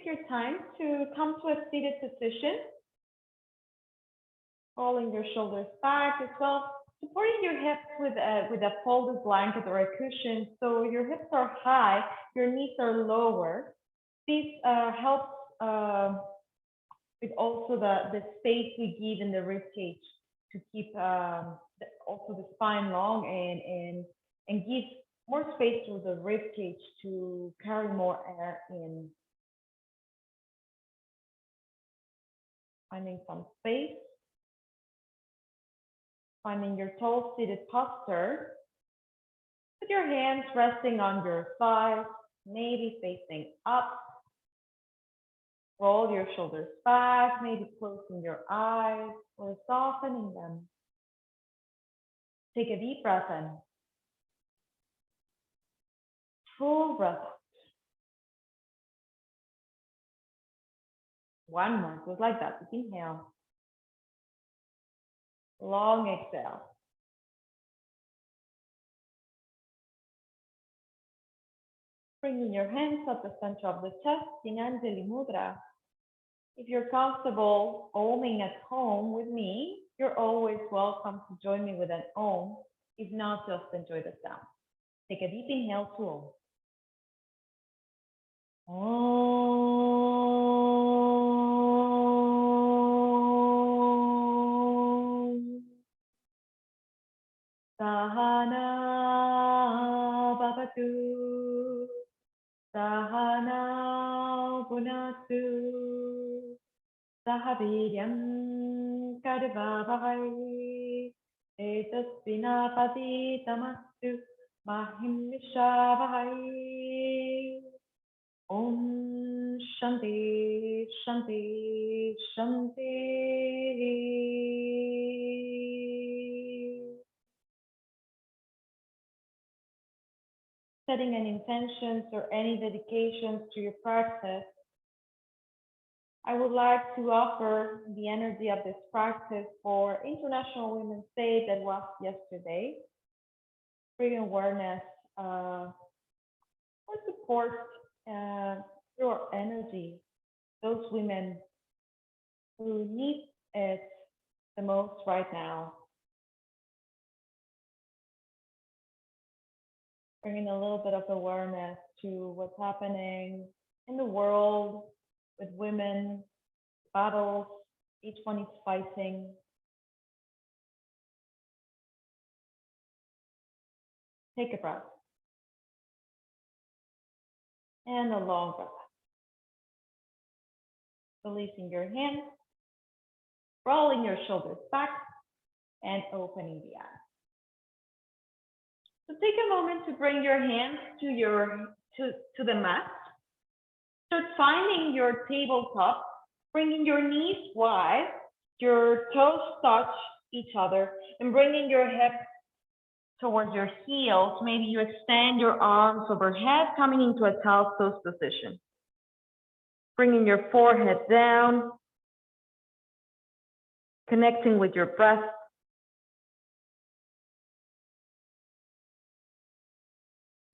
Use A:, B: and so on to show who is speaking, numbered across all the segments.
A: take your time to come to a seated position, rolling your shoulders back as well, supporting your hips with a folded blanket or a cushion. So your hips are high, your knees are lower. This helps with also the space we give in the rib cage to keep also the spine long and give more space to the rib cage to carry more air in. Finding some space. Finding your tall seated posture. With your hands resting on your thighs, maybe facing up. Roll your shoulders back, maybe closing your eyes or softening them. Take a deep breath in. Full breath out. One more, just like that. Inhale. Long exhale. Bringing your hands at the center of the chest in Anjali Mudra. If you're comfortable oming at home with me, you're always welcome to join me with an om. If not, just enjoy the sound. Take a deep inhale to om. Sahana Bhavatu Sahana Bhunatu Sahaviryam Karvavahai Etasvinapatitamastu Mahim Vishavahai. Om Shanti Shanti Shanti. Setting any intentions or any dedications to your practice, I would like to offer the energy of this practice for International Women's Day that was yesterday. Bring awareness or support your energy, those women who need it the most right now. Bringing a little bit of awareness to what's happening in the world with women, battles each one is fighting. Take a breath. And a long breath. Releasing your hands, rolling your shoulders back, and opening the eyes. So take a moment to bring your hands to the mat. Start finding your tabletop, bringing your knees wide, your toes touch each other, and bringing your hips towards your heels. Maybe you extend your arms overhead, coming into a child's pose position. Bringing your forehead down, connecting with your breath.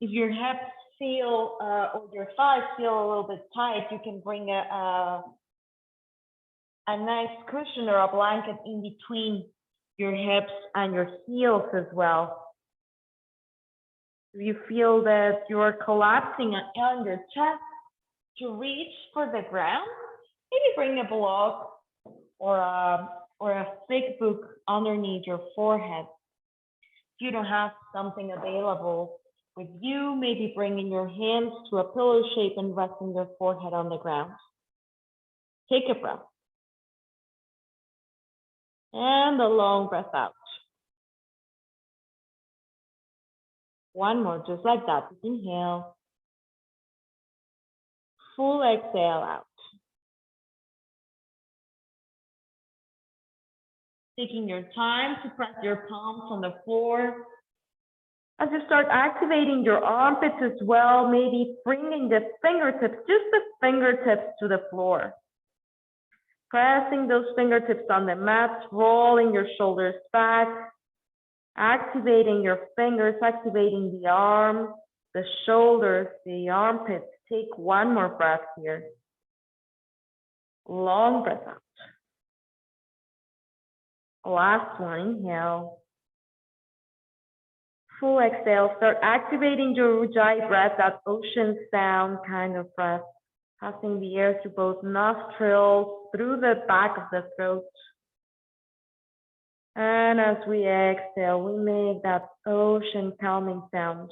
A: If your hips feel or your thighs feel a little bit tight, you can bring a nice cushion or a blanket in between your hips and your heels as well. If you feel that you are collapsing on your chest to reach for the ground, maybe bring a block or a thick book underneath your forehead. If you don't have something available with you, maybe bringing your hands to a pillow shape and resting your forehead on the ground. Take a breath. And a long breath out. One more, just like that. Inhale. Full exhale out. Taking your time to press your palms on the floor. As you start activating your armpits as well, maybe bringing the fingertips, just the fingertips to the floor. Pressing those fingertips on the mat, rolling your shoulders back, activating your fingers, activating the arms, the shoulders, the armpits. Take one more breath here. Long breath out. Last one, inhale. Full exhale. Start activating your Ujjayi breath, that ocean sound kind of breath. Passing the air through both nostrils, through the back of the throat. And as we exhale, we make that ocean calming sound.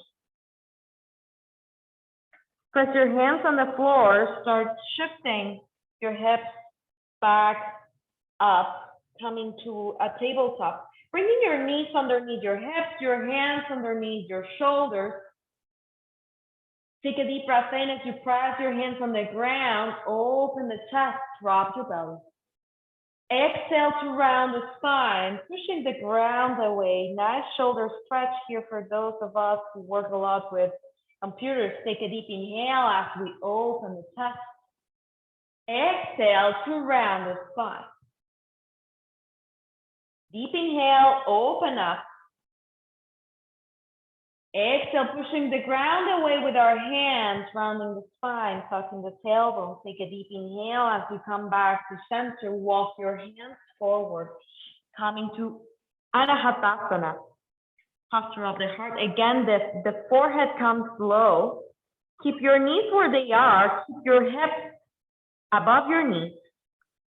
A: Press your hands on the floor, start shifting your hips back up, coming to a tabletop. Bringing your knees underneath your hips, your hands underneath your shoulders. Take a deep breath in as you press your hands on the ground, open the chest, drop your belly. Exhale to round the spine, pushing the ground away. Nice shoulder stretch here for those of us who work a lot with computers. Take a deep inhale as we open the chest. Exhale to round the spine. Deep inhale, open up. Exhale, pushing the ground away with our hands, rounding the spine, tucking the tailbone. Take a deep inhale as you come back to center. Walk your hands forward, coming to Anahatasana, posture of the heart. Again, the forehead comes low. Keep your knees where they are. Keep your hips above your knees.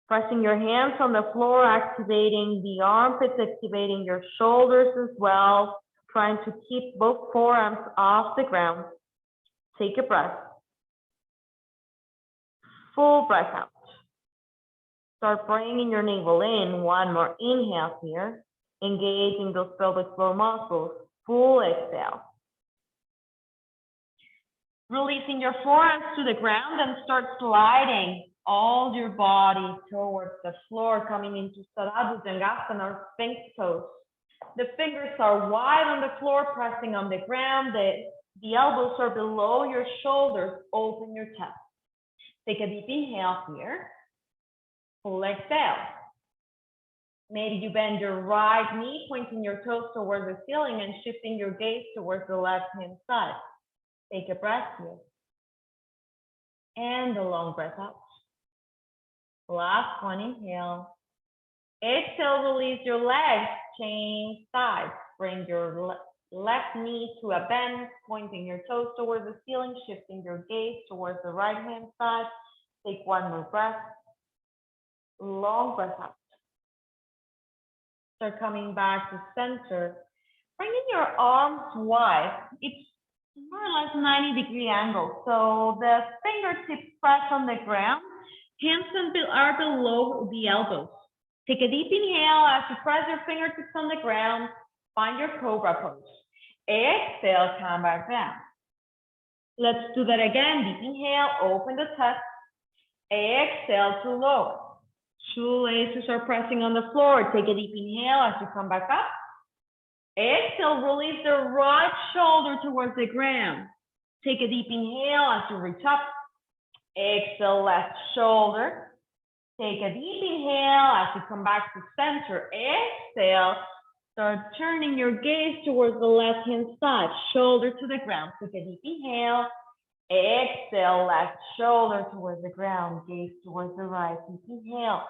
A: Pressing your hands on the floor, activating the armpits, activating your shoulders as well. Trying to keep both forearms off the ground. Take a breath. Full breath out. Start bringing your navel in. One more inhale here. Engaging those pelvic floor muscles. Full exhale. Releasing your forearms to the ground and start sliding all your body towards the floor, coming into Sarva Bhujangasana or Sphinx pose. The fingers are wide on the floor, pressing on the ground. The elbows are below your shoulders. Open your chest. Take a deep inhale here. Full exhale. Maybe you bend your right knee, pointing your toes towards the ceiling and shifting your gaze towards the left-hand side. Take a breath here. And a long breath out. Last one, inhale. Exhale, release your legs, change sides. Bring your left knee to a bend, pointing your toes towards the ceiling, shifting your gaze towards the right-hand side. Take one more breath. Long breath out. Start coming back to center. Bringing your arms wide. It's more or less 90-degree angle. So the fingertips press on the ground. Hands are below the elbows. Take a deep inhale as you press your fingertips on the ground. Find your cobra pose. Exhale, come back down. Let's do that again. Deep inhale, open the chest. Exhale to lower. Shoelaces are pressing on the floor. Take a deep inhale as you come back up. Exhale, release the right shoulder towards the ground. Take a deep inhale as you reach up. Exhale, left shoulder. Take a deep inhale as you come back to center. Exhale, start turning your gaze towards the left-hand side, shoulder to the ground. Take a deep inhale. Exhale, left shoulder towards the ground, gaze towards the right. Deep inhale,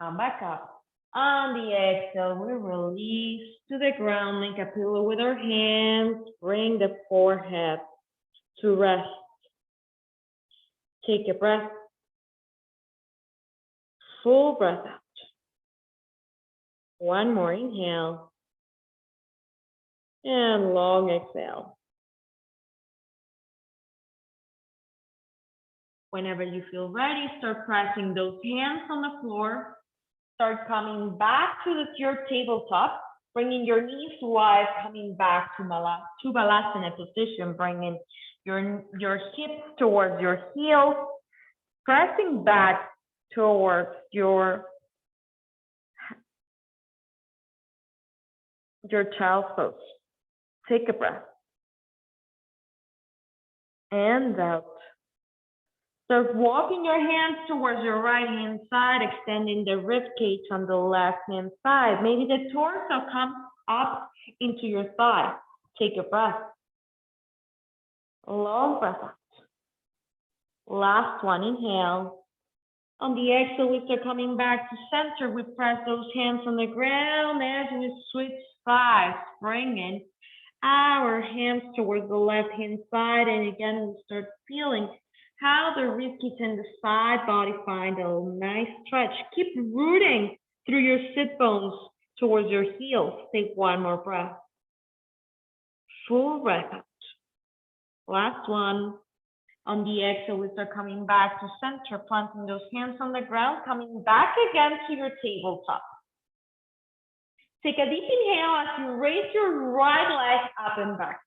A: come back up. On the exhale, we release to the ground, make a pillow with our hands. Bring the forehead to rest. Take a breath. Full breath out. One more inhale. And long exhale. Whenever you feel ready, start pressing those hands on the floor. Start coming back to your tabletop, bringing your knees wide, coming back to Balasana position, bringing your hips towards your heels, pressing back towards your child's pose. Take a breath. And out. Start walking your hands towards your right-hand side, extending the rib cage on the left-hand side. Maybe the torso comes up into your thigh. Take a breath. Long breath out. Last one, inhale. On the exhale, we start coming back to center. We press those hands on the ground as we switch sides, bringing our hands towards the left-hand side. And again, we start feeling how the ribcage and the side body find a nice stretch. Keep rooting through your sit bones towards your heels. Take one more breath. Full breath out. Last one. On the exhale, we start coming back to center, planting those hands on the ground, coming back again to your tabletop. Take a deep inhale as you raise your right leg up and back.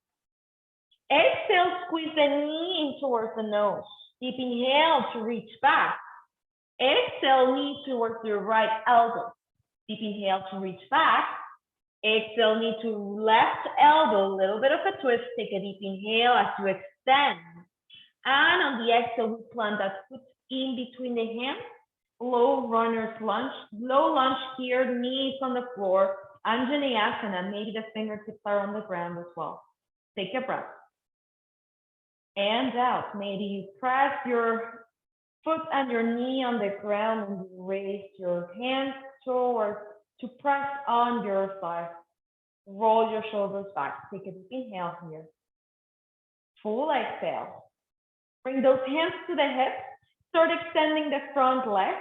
A: Exhale, squeeze the knee in towards the nose. Deep inhale to reach back. Exhale, knee towards your right elbow. Deep inhale to reach back. Exhale, knee to left elbow, a little bit of a twist. Take a deep inhale as you extend. And on the exhale, we plant that foot in between the hands. Low runner's lunge. Low lunge here, knees on the floor. Anjaneyasana, maybe the fingertips are on the ground as well. Take a breath. And out. Maybe you press your foot and your knee on the ground and you raise your hands towards to press on your thigh. Roll your shoulders back. Take a deep inhale here. Full exhale. Bring those hands to the hips. Start extending the front leg.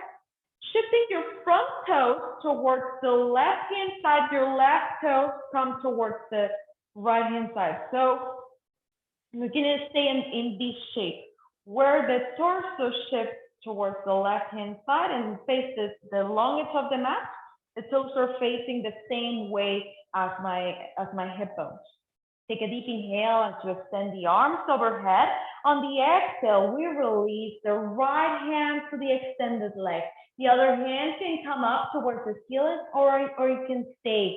A: Shifting your front toes towards the left-hand side. Your left toes come towards the right-hand side. So we're going to stay in this shape where the torso shifts towards the left-hand side and faces the longest of the mat. The toes are facing the same way as my hip bones. Take a deep inhale as you extend the arms overhead. On the exhale, we release the right hand to the extended leg. The other hand can come up towards the ceiling or you can stay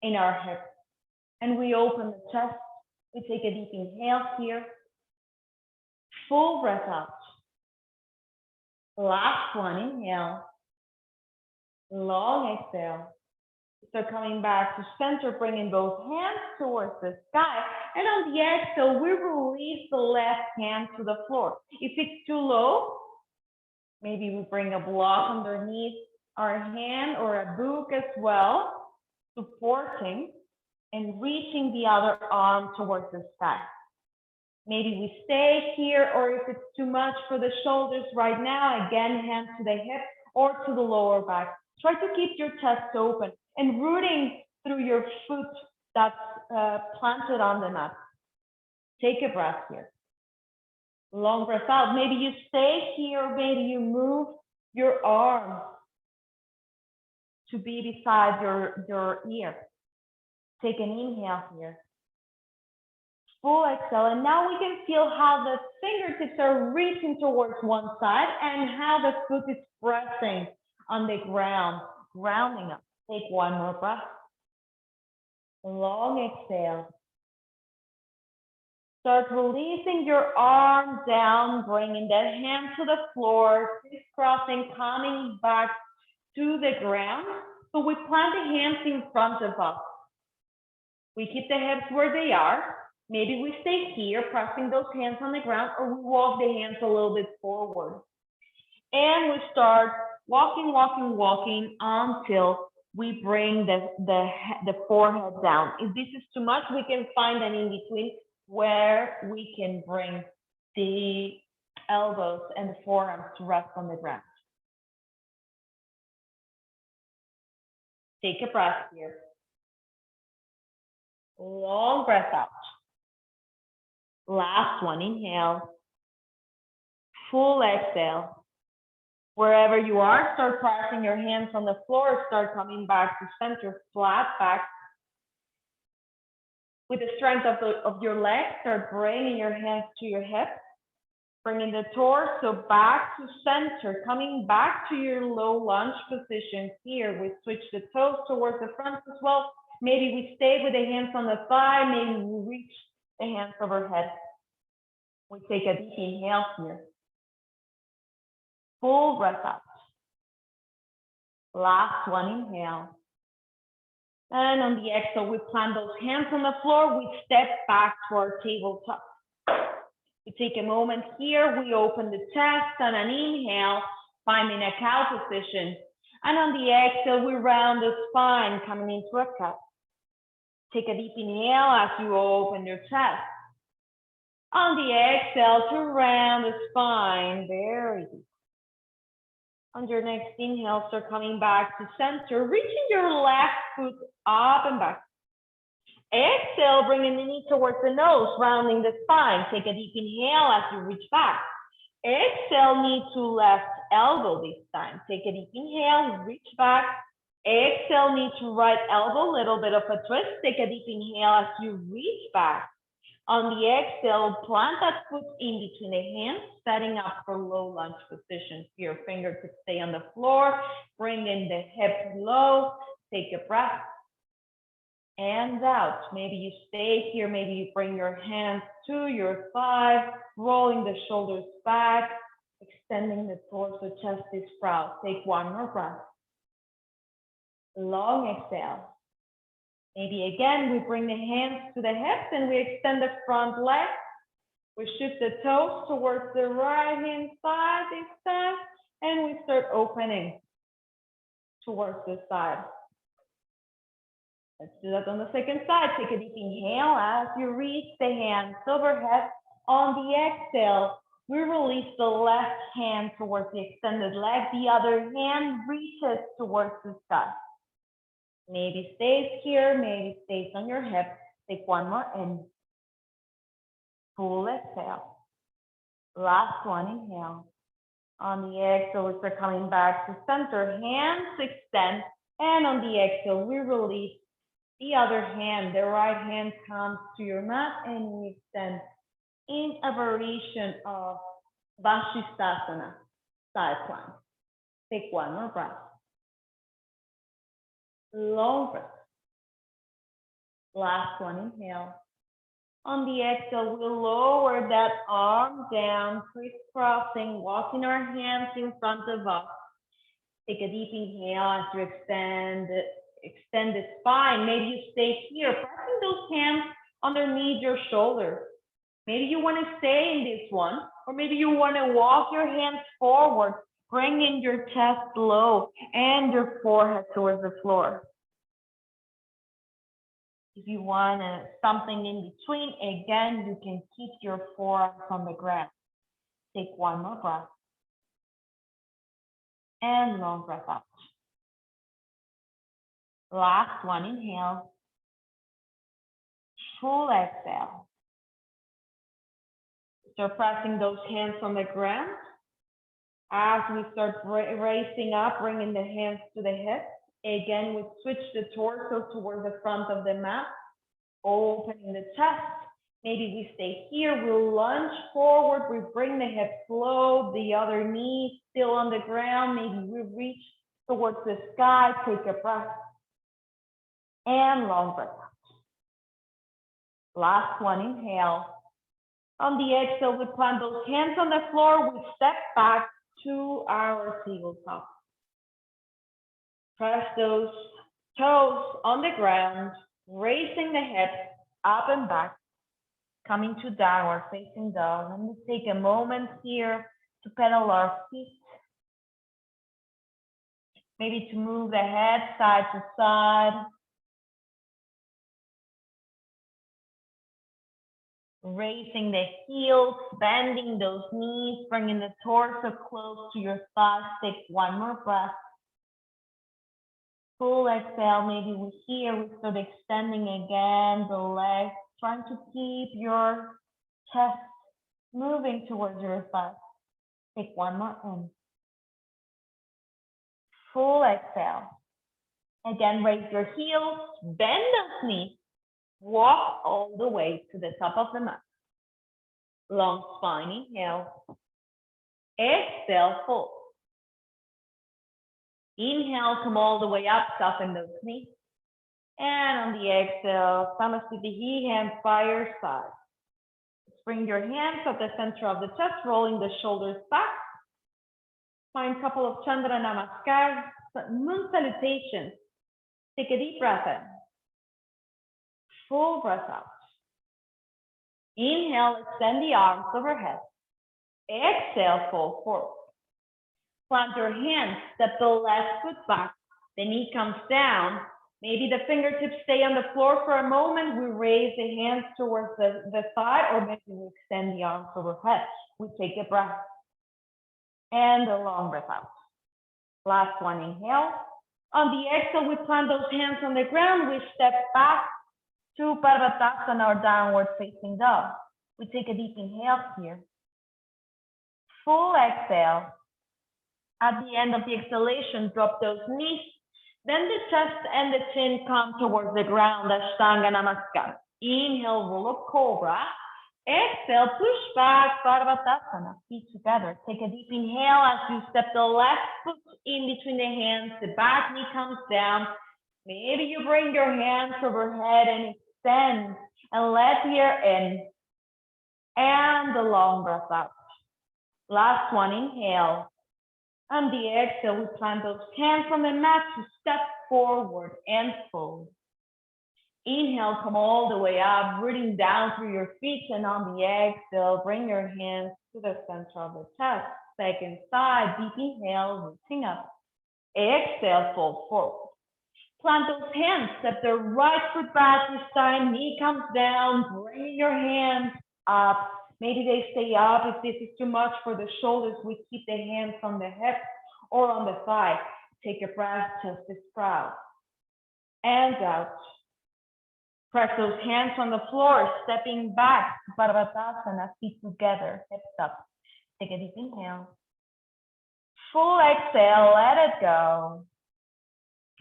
A: in our hips. And we open the chest. We take a deep inhale here. Full breath out. Last one, inhale. Long exhale. So coming back to center, bringing both hands towards the sky. And on the exhale, we release the left hand to the floor. If it's too low, maybe we bring a block underneath our hand or a book as well, supporting and reaching the other arm towards the sky. Maybe we stay here, or if it's too much for the shoulders right now, again, hands to the hip or to the lower back. Try to keep your chest open and rooting through your foot that's planted on the mat. Take a breath here. Long breath out. Maybe you stay here, maybe you move your arm to be beside your ear. Take an inhale here. Full exhale. And now we can feel how the fingertips are reaching towards one side and how the foot is pressing on the ground, grounding up. Take one more breath. Long exhale. Start releasing your arm down, bringing the hand to the floor, crisscrossing, coming back to the ground. So we plant the hands in front of us. We keep the hips where they are. Maybe we stay here, pressing those hands on the ground, or we walk the hands a little bit forward. And we start walking until we bring the forehead down. If this is too much, we can find an in-between where we can bring the elbows and the forearms to rest on the ground. Take a breath here. Long breath out. Last one, inhale. Full exhale. Wherever you are, start pressing your hands on the floor, start coming back to center, flat back. With the strength of your legs, start bringing your hands to your hips, bringing the torso back to center, coming back to your low lunge position here. We switch the toes towards the front as well. Maybe we stay with the hands on the thigh, maybe we reach the hands overhead. We take a deep inhale here. Full breath out. Last one, inhale. And on the exhale, we plant those hands on the floor. We step back to our tabletop. We take a moment here. We open the chest on an inhale. finding a cow position. And on the exhale, we round the spine, coming into a cat. Take a deep inhale as you open your chest. On the exhale, to round the spine, very deep. On your next inhale, start coming back to center, reaching your left foot up and back. Exhale, bringing the knee towards the nose, rounding the spine. Take a deep inhale as you reach back. Exhale, knee to left elbow this time. Take a deep inhale, reach back. Exhale, knee to right elbow, little bit of a twist. Take a deep inhale as you reach back. On the exhale, plant that foot in between the hands, setting up for low lunge position. Your fingertips stay on the floor, bring in the hips low, take a breath. And out. Maybe you stay here, maybe you bring your hands to your thigh, rolling the shoulders back, extending the torso, chest is proud. Take one more breath. Long exhale. Maybe again, we bring the hands to the hips and we extend the front leg. We shift the toes towards the right hand side this time, and we start opening towards the side. Let's do that on the second side. Take a deep inhale as you reach the hands overhead. On the exhale, we release the left hand towards the extended leg. The other hand reaches towards the sky. Maybe stays here, maybe stays on your hip. Take one more in. Full exhale. Last one, inhale. On the exhale, we start coming back to center. Hands extend. And on the exhale, we release the other hand. The right hand comes to your mat and we extend in a variation of Vashisthasana, side plank. Take one more breath. Long breath. Last one, inhale. On the exhale, we'll lower that arm down, crisscrossing, walking our hands in front of us. Take a deep inhale as you extend the spine. Maybe you stay here, pressing those hands underneath your shoulders. Maybe you want to stay in this one, or maybe you want to walk your hands forward, bringing your chest low and your forehead towards the floor. If you want something in between, again, you can keep your forearms on the ground. Take one more breath. And long breath out. Last one, inhale. Full exhale. Start pressing those hands on the ground. As we start raising up, bringing the hands to the hips. Again, we switch the torso towards the front of the mat, opening the chest. Maybe we stay here, we'll lunge forward, we bring the hips low, the other knee still on the ground. Maybe we reach towards the sky, take a breath, and long breath out. Last one, inhale. On the exhale, we plant those hands on the floor, we step back to our tabletop. Press those toes on the ground, raising the hips up and back, coming to downward facing dog. And we take a moment here to pedal our feet. Maybe to move the head side to side. Raising the heels, bending those knees, bringing the torso close to your thighs. Take one more breath. Full exhale, maybe we start extending again the legs, trying to keep your chest moving towards your thighs. Take one more in. Full exhale. Again, raise your heels, bend those knees, walk all the way to the top of the mat. Long spine, inhale. Exhale, fold. Inhale, come all the way up, soften those knees. And on the exhale, Samasthiti, hands by your side. Bring your hands at the center of the chest, rolling the shoulders back. Find a couple of Chandra Namaskar, moon salutations. Take a deep breath in. Full breath out. Inhale, extend the arms overhead. Exhale, fold forward. Plant your hands, step the left foot back, the knee comes down. Maybe the fingertips stay on the floor for a moment. We raise the hands towards the thigh, or maybe we extend the arms overhead. We take a breath and a long breath out. Last one, inhale. On the exhale, we plant those hands on the ground. We step back to Parvatasana, or downward facing dog. We take a deep inhale here. Full exhale. At the end of the exhalation, drop those knees. Then the chest and the chin come towards the ground, Ashtanga Namaskar. Inhale, roll up cobra. Exhale, push back, Parvatasana. Feet together. Take a deep inhale as you step the left foot in between the hands. The back knee comes down. Maybe you bring your hands overhead and extend. And let the air in. And the long breath out. Last one, inhale. On the exhale, we plant those hands on the mat to step forward and fold. Inhale, come all the way up, rooting down through your feet. And on the exhale, bring your hands to the center of the chest. Second side, deep inhale, rooting up. Exhale, fold forward. Plant those hands, step the right foot back this time, knee comes down, bring your hands up. Maybe they stay up. If this is too much for the shoulders, we keep the hands on the hips or on the thigh. Take a breath, chest is proud. And out. Press those hands on the floor, stepping back, Parvatasana, feet together, hips up. Take a deep inhale. Full exhale, let it go.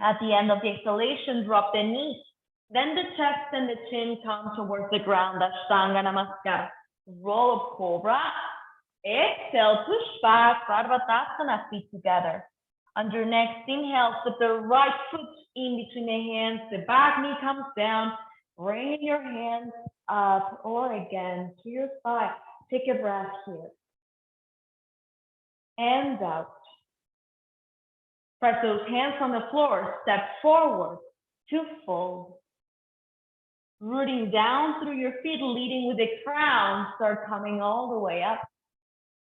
A: At the end of the exhalation, drop the knees. Then the chest and the chin come towards the ground, Ashtanga Namaskar. Roll up cobra. Exhale, push back, Parvatasana, feet together. On your next inhale, put the right foot in between the hands. The back knee comes down. Bring your hands up or again to your thigh. Take a breath here. And out. Press those hands on the floor. Step forward to fold. Rooting down through your feet, leading with the crown. Start coming all the way up.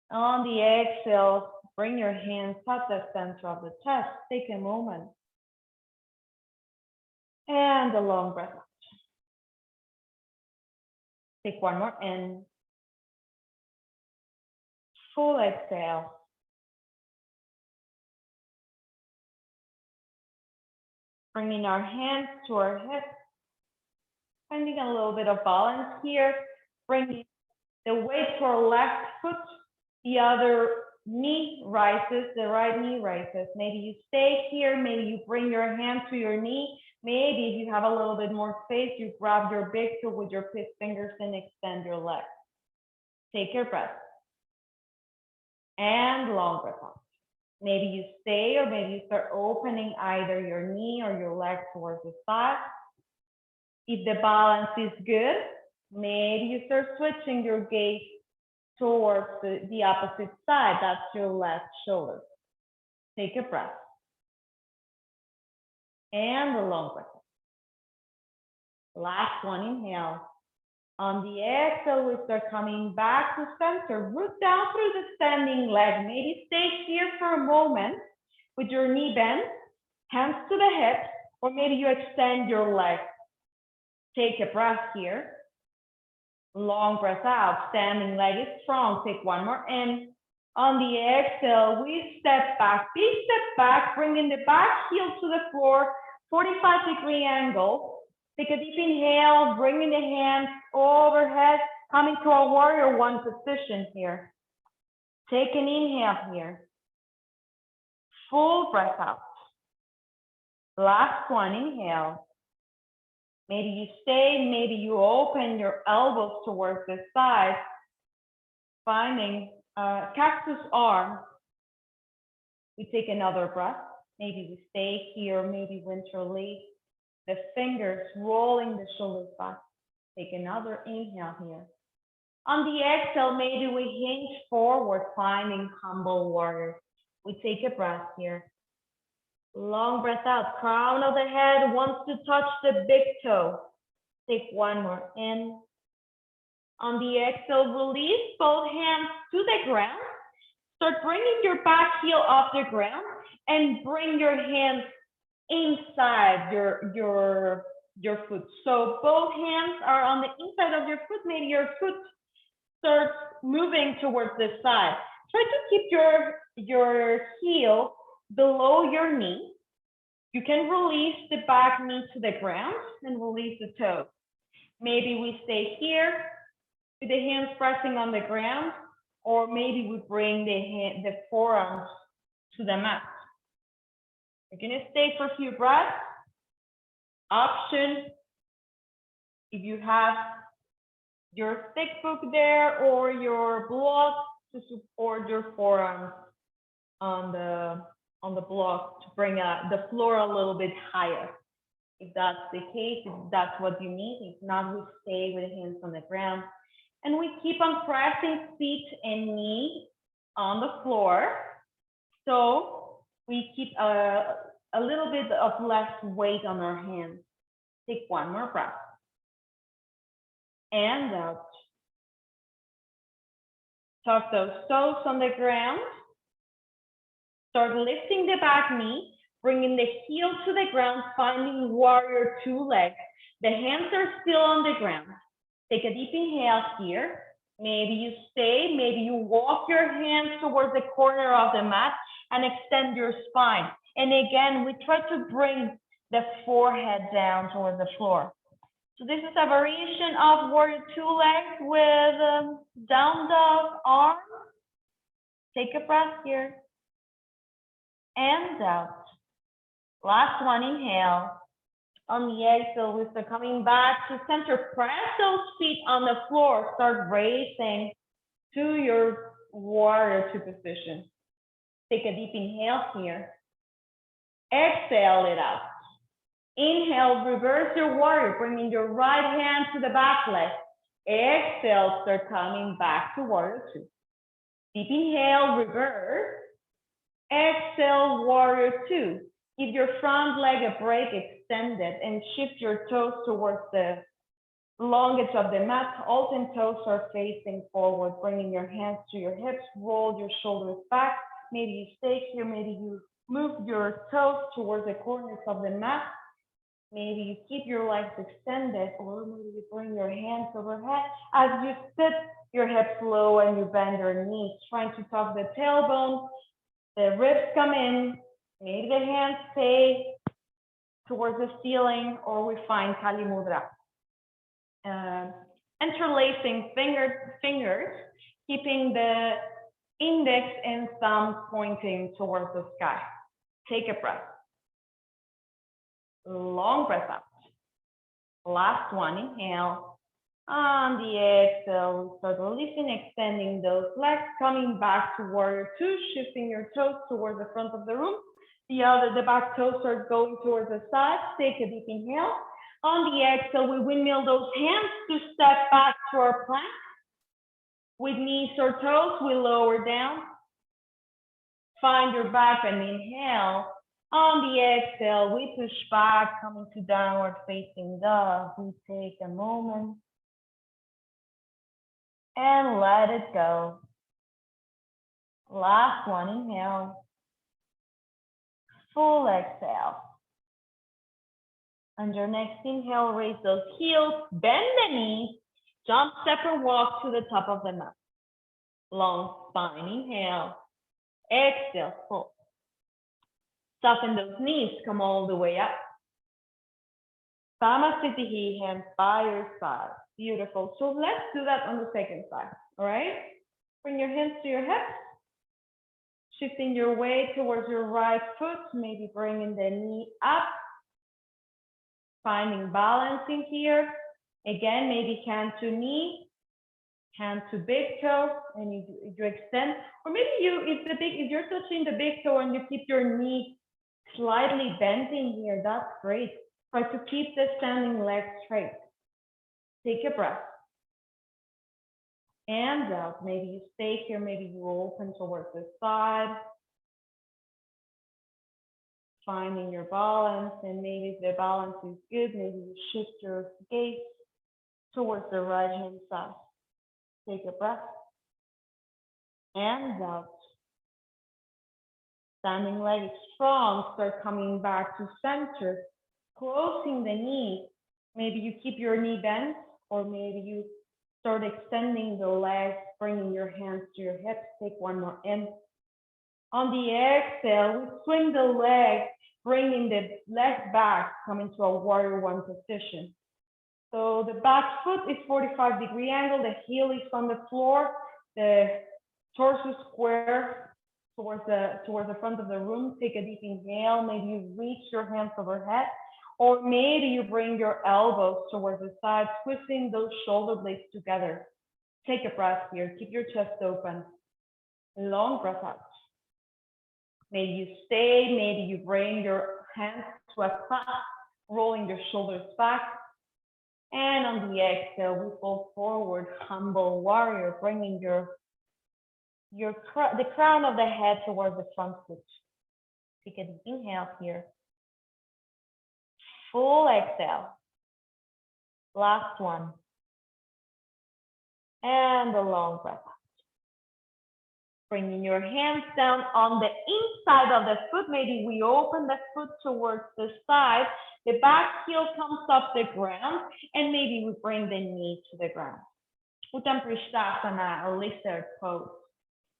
A: On the exhale, bring your hands at the center of the chest. Take a moment. And a long breath out. Take one more in. Full exhale. Bringing our hands to our hips. Finding a little bit of balance here. Bringing the weight to our left foot. The other knee rises, the right knee rises. Maybe you stay here. Maybe you bring your hand to your knee. Maybe if you have a little bit more space, you grab your big toe with your fingers and extend your legs. Take your breath. And long breath out. Maybe you stay, or maybe you start opening either your knee or your leg towards the side. If the balance is good, maybe you start switching your gaze towards the opposite side. That's your left shoulder. Take a breath. And a long breath. Last one, inhale. On the exhale, we start coming back to center. Root down through the standing leg. Maybe stay here for a moment with your knee bent, hands to the hips, or maybe you extend your leg. Take a breath here. Long breath out. Standing leg is strong. Take one more in. On the exhale, we step back. Big step back, bringing the back heel to the floor, 45-degree angle. Take a deep inhale, bringing the hands overhead, coming to a warrior one position here. Take an inhale here. Full breath out. Last one, inhale. Maybe you stay, maybe you open your elbows towards the side, finding cactus arm. We take another breath. Maybe we stay here, maybe winter leaf. The fingers rolling the shoulders back. Take another inhale here. On the exhale, maybe we hinge forward, finding humble warrior. We take a breath here. Long breath out. Crown of the head wants to touch the big toe. Take one more in. On the exhale, release both hands to the ground. Start bringing your back heel off the ground and bring your hands inside your foot. So both hands are on the inside of your foot. Maybe your foot starts moving towards the side. Try to keep your heel below your knee. You can release the back knee to the ground and release the toes. Maybe we stay here with the hands pressing on the ground, or maybe we bring the forearms to the mat. We're gonna stay for a few breaths. Option, if you have your thick book there or your block to support your forearms on the block to bring the floor a little bit higher. If that's the case, if that's what you need, if not, we stay with the hands on the ground. And we keep on pressing feet and knees on the floor. So we keep a little bit of less weight on our hands. Take one more breath. And out. Tuck those toes on the ground. Start lifting the back knee, bringing the heel to the ground, finding warrior two legs. The hands are still on the ground. Take a deep inhale here. Maybe you stay, maybe you walk your hands towards the corner of the mat and extend your spine. And again, we try to bring the forehead down towards the floor. So this is a variation of warrior two legs with down dog arms. Take a breath here. And out. Last one, inhale. On the exhale, we start coming back to center. Press those feet on the floor. Start raising to your warrior two position. Take a deep inhale here. Exhale it out. Inhale, reverse your warrior, bringing your right hand to the back leg. Exhale, start coming back to warrior two. Deep inhale, reverse. Exhale, warrior two. Give your front leg a break, extend it, and shift your toes towards the longest of the mat. All 10 toes are facing forward, bringing your hands to your hips, roll your shoulders back. Maybe you stay here, maybe you move your toes towards the corners of the mat. Maybe you keep your legs extended, or maybe you bring your hands overhead. As you sit your hips low and you bend your knees, trying to tuck the tailbone. The ribs come in, maybe the hands stay towards the ceiling, or we find Kali Mudra. Interlacing fingers, keeping the index and thumb pointing towards the sky. Take a breath. Long breath out. Last one, inhale. On the exhale, we start lifting, extending those legs, coming back to warrior two, shifting your toes towards the front of the room. The back toes are going towards the side. Take a deep inhale. On the exhale, we windmill those hands to step back to our plank. With knees or toes, we lower down. Find your back and inhale. On the exhale, we push back, coming to downward facing dog. We take a moment and let it go. Last one, inhale. Full exhale. On your next inhale, raise those heels, bend the knees, jump, step, or walk to the top of the mat. Long spine, inhale. Exhale, full. Soften those knees, come all the way up. Samasthiti, hands by your side. Beautiful. So let's do that on the second side, all right? Bring your hands to your hips. Shifting your weight towards your right foot, maybe bringing the knee up. Finding balance in here. Again, maybe hand to knee, hand to big toe, and you extend. Or maybe if you're touching the big toe and you keep your knee slightly bending here, that's great. Try to keep the standing leg straight. Take a breath. And out. Maybe you stay here, maybe you open towards the side. Finding your balance, and maybe if the balance is good, maybe you shift your gaze towards the right hand side. Take a breath. And out. Standing leg is strong. Start coming back to center, closing the knees. Maybe you keep your knee bent, or maybe you start extending the legs, bringing your hands to your hips. Take one more in. On the exhale, we swing the leg, bringing the leg back, coming to a warrior one position. So the back foot is 45-degree angle, the heel is on the floor, the torso square towards the front of the room. Take a deep inhale, maybe you reach your hands overhead, or maybe you bring your elbows towards the side, twisting those shoulder blades together. Take a breath here, keep your chest open. Long breath out. Maybe you stay, maybe you bring your hands to a clasp, rolling your shoulders back. And on the exhale, we fall forward, humble warrior, bringing the crown of the head towards the front foot. Take a deep inhale here. Full exhale. Last one. And a long breath out. Bringing your hands down on the inside of the foot. Maybe we open the foot towards the side. The back heel comes off the ground, and maybe we bring the knee to the ground. Uttanapishtasana, or lizard pose.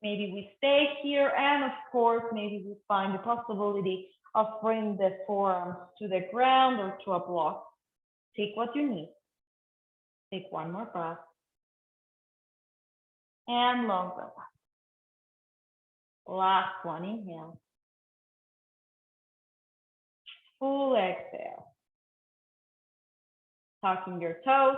A: Maybe we stay here, and of course, maybe we find the possibility of bringing the forearms to the ground or to a block. Take what you need. Take one more breath. And long breath. Last one, inhale. Full exhale. Tucking your toes.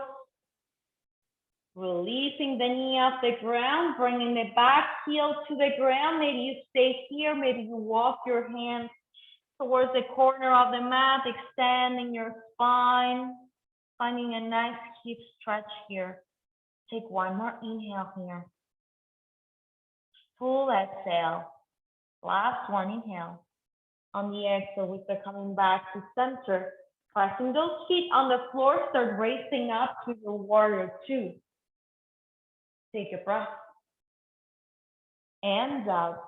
A: Releasing the knee off the ground, bringing the back heel to the ground. Maybe you stay here, maybe you walk your hands towards the corner of the mat, extending your spine, finding a nice hip stretch here. Take one more inhale here. Full exhale. Last one, inhale. On the exhale, we start coming back to center. Pressing those feet on the floor, start raising up to your warrior two. Take a breath. And out.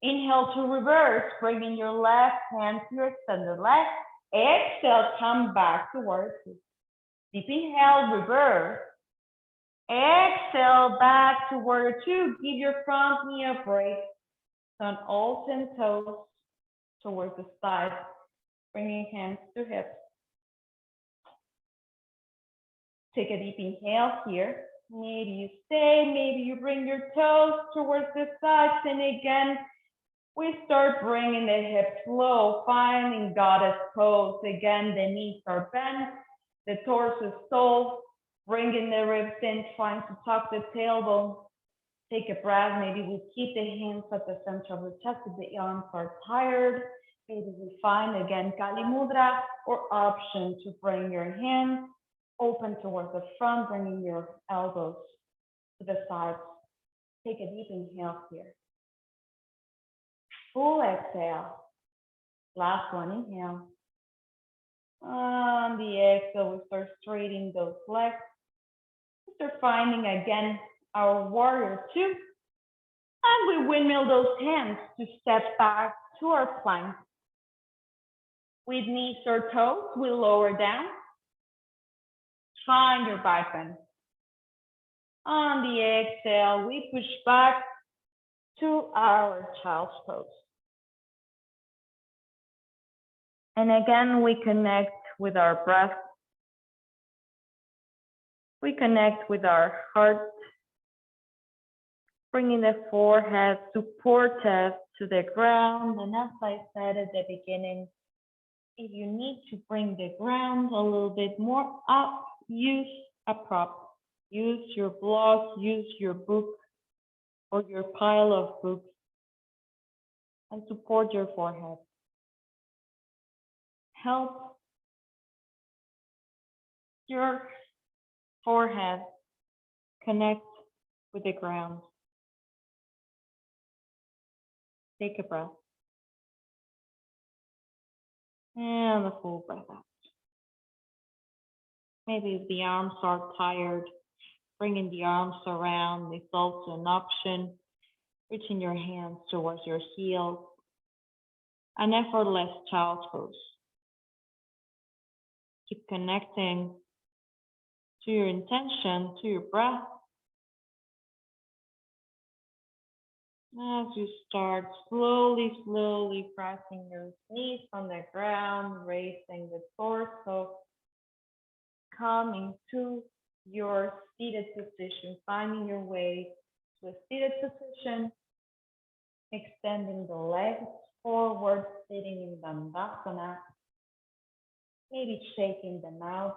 A: Inhale to reverse, bringing your left hand to your extended leg. Exhale, come back to warrior two. Deep inhale, reverse. Exhale, back to warrior two. Give your front knee a break. Turn all 10 toes towards the side, bringing hands to hips. Take a deep inhale here. Maybe you stay, maybe you bring your toes towards the sides, and again, we start bringing the hips low, finding goddess pose. Again, the knees are bent, the torso is tall, bringing the ribs in, trying to tuck the tailbone. Take a breath. Maybe we keep the hands at the center of the chest if the arms are tired. Maybe we find again Kali Mudra, or option to bring your hands open towards the front, bringing your elbows to the sides. Take a deep inhale here. Full exhale. Last one, inhale. On the exhale, we start straightening those legs. We start finding again our warrior two. And we windmill those hands to step back to our plank. With knees or toes, we lower down. Find your back bend. On the exhale, we push back to our child's pose. And again, we connect with our breath. We connect with our heart, bringing the forehead supported to the ground. And as I said at the beginning, if you need to bring the ground a little bit more up, use a prop. Use your block, use your book or your pile of books, and support your forehead. Help your forehead connect with the ground. Take a breath. And a full breath out. Maybe if the arms are tired, bringing the arms around is also an option. Reaching your hands towards your heels. An effortless child's pose. Keep connecting to your intention, to your breath. As you start slowly pressing your knees on the ground, raising the torso, coming to your seated position, finding your way to a seated position, extending the legs forward, sitting in Dandasana, maybe shaking them out.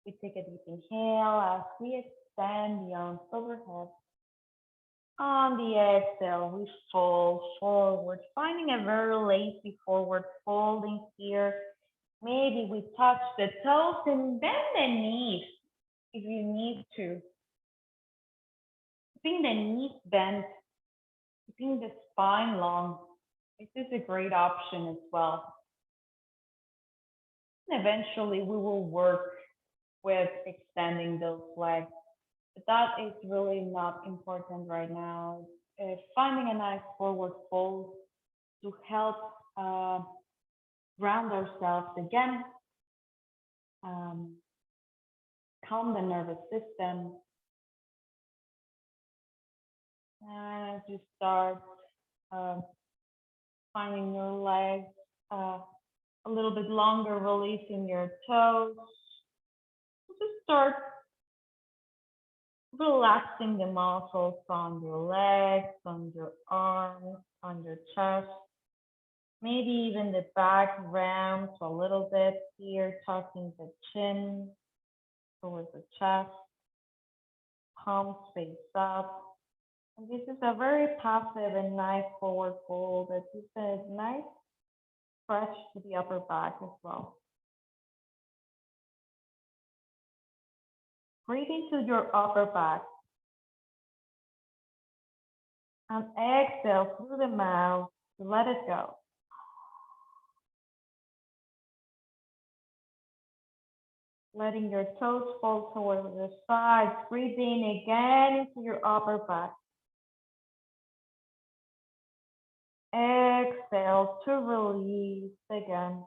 A: We take a deep inhale as we extend the arms overhead. On the exhale, we fold forward, finding a very lazy forward folding here. Maybe we touch the toes and bend the knees if you need to. Keeping the knees bent, keeping the spine long. This is a great option as well. And eventually we will work with extending those legs. But that is really not important right now. Finding a nice forward fold to help ground ourselves again, calm the nervous system. And as you start finding your legs a little bit longer, releasing your toes, just start relaxing the muscles on your legs, on your arms, on your chest. Maybe even the back rounds a little bit here, tucking the chin towards the chest, palms face up. And this is a very passive and nice forward fold that gives a nice stretch to the upper back as well. Breathe into your upper back. And exhale through the mouth to let it go. Letting your toes fall towards the sides. Breathe in again into your upper back. Exhale to release again.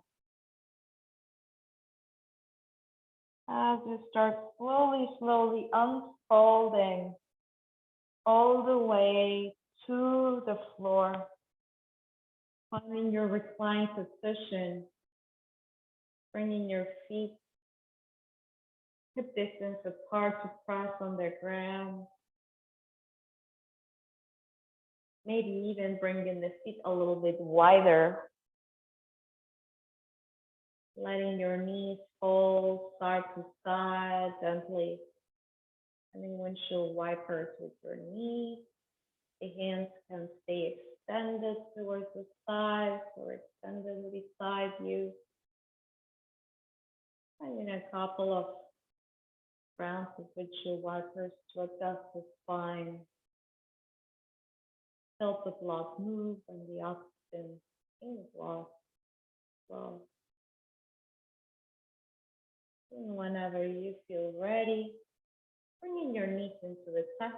A: As you start slowly unfolding all the way to the floor, finding your reclined position, bringing your feet hip distance apart to press on the ground. Maybe even bringing the feet a little bit wider. Letting your knees fall side to side gently. Having windshield wipers with your knees. The hands can stay extended towards the sides or extended beside you. Having a couple of rounds of windshield wipers to adjust the spine. Help the blood move and the oxygen in the blood flow. And whenever you feel ready, bringing your knees into the chest.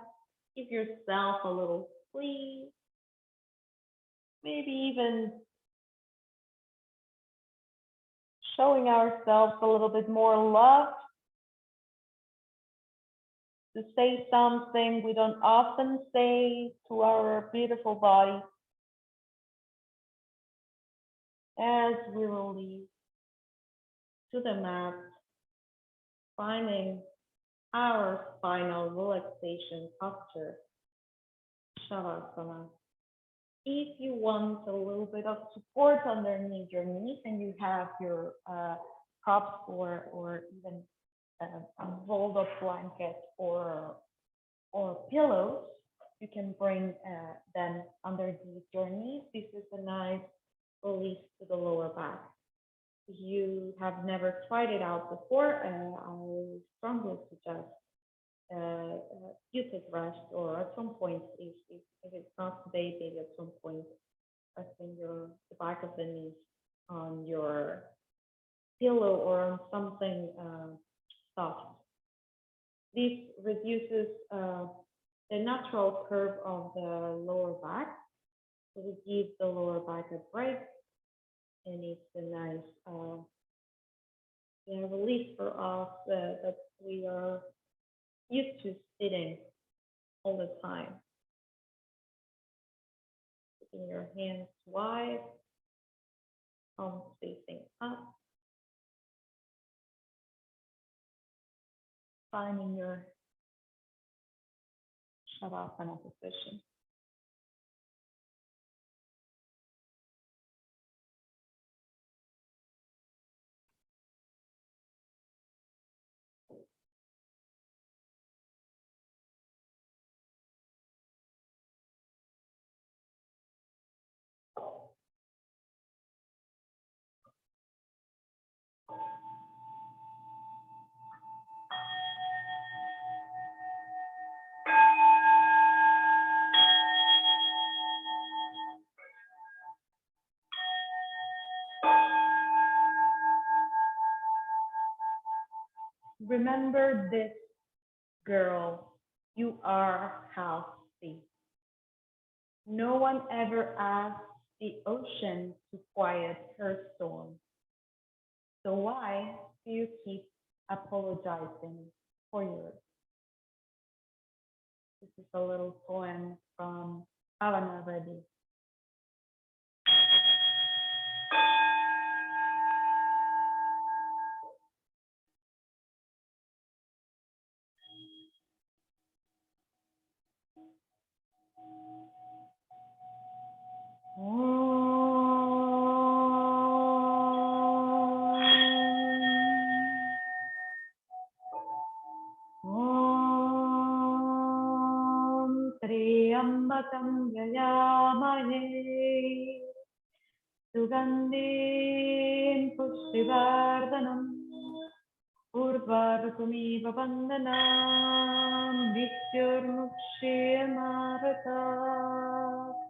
A: Give yourself a little squeeze. Maybe even showing ourselves a little bit more love. To say something we don't often say to our beautiful body. As we release to the mat, finding our spinal relaxation posture, Shavasana. If you want a little bit of support underneath your knees and you have your props or even a rolled up blanket or pillows, you can bring them underneath your knees. This is a nice release to the lower back. If you have never tried it out before, I strongly suggest you take rest, or at some point, if it's not today, maybe at some point, resting the back of the knees on your pillow or on something soft. This reduces the the natural curve of the lower back. So we give the lower back a break, and it's a nice release for us that we are used to sitting all the time. Keeping your hands wide, palms facing up, finding your Shavasana position. Remember this, girl, you are healthy. No one ever asked the ocean to quiet her storm. So why do you keep apologizing for yours? This is a little poem from Alana Reddy. त्र्यम्बकं यजामहे सुगन्धिं पुष्टिवर्धनम् उर्वारुकमिव वन्दनां मृत्युर्मुक्षीयमामृतात्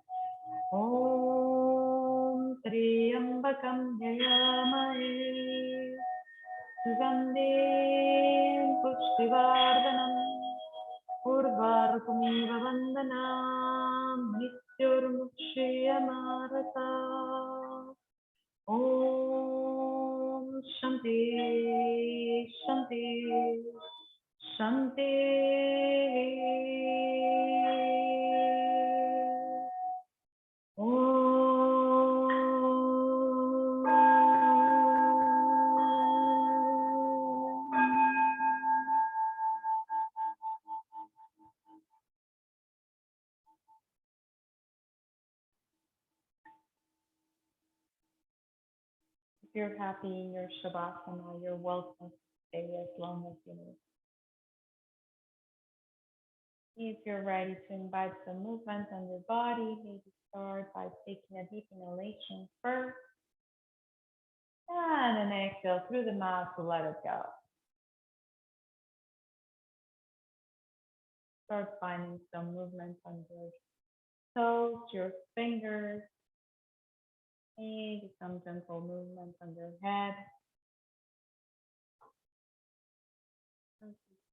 A: ॐ त्र्यम्बकं यजामहे सुगन्धिं पुष्टिवर्धनम् उर्वारुकमिव वन्दनां मृत्युर्मुक्षीयमामृतात् ॐ शान्ति शान्ति शान्ति If you're happy in your Shavasana, you're welcome to stay as long as you need. If you're ready to invite some movement on your body, maybe start by taking a deep inhalation first, and then exhale through the mouth to let it go. Start finding some movement on your toes, your fingers, maybe some gentle movement on your head.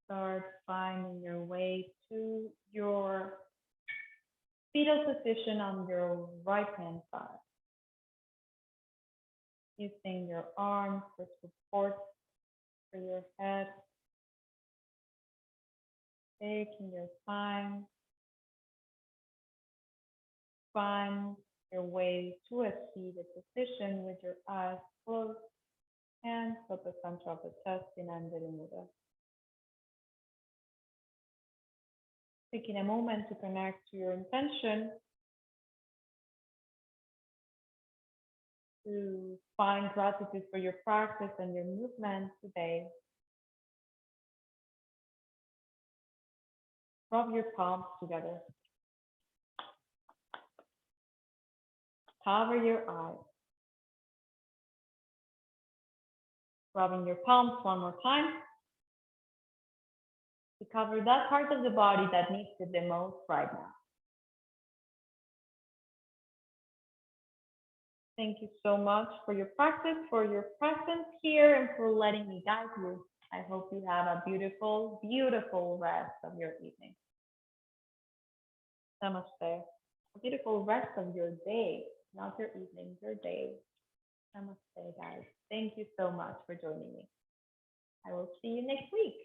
A: Start finding your way to your fetal position on your right hand side. Using your arms for support for your head. Taking your time. Find your way to a seated position with your eyes closed, hands at the center of the chest in Anjali Mudra. Taking a moment to connect to your intention, to find gratitude for your practice and your movement today. Rub your palms together. Cover your eyes. Rubbing your palms one more time to cover that part of the body that needs it the most right now. Thank you so much for your practice, for your presence here, and for letting me guide you. I hope you have a beautiful, beautiful rest of your evening. Namaste. A beautiful rest of your day, not your evening, your day. Namaste, guys. Thank you so much for joining me. I will see you next week.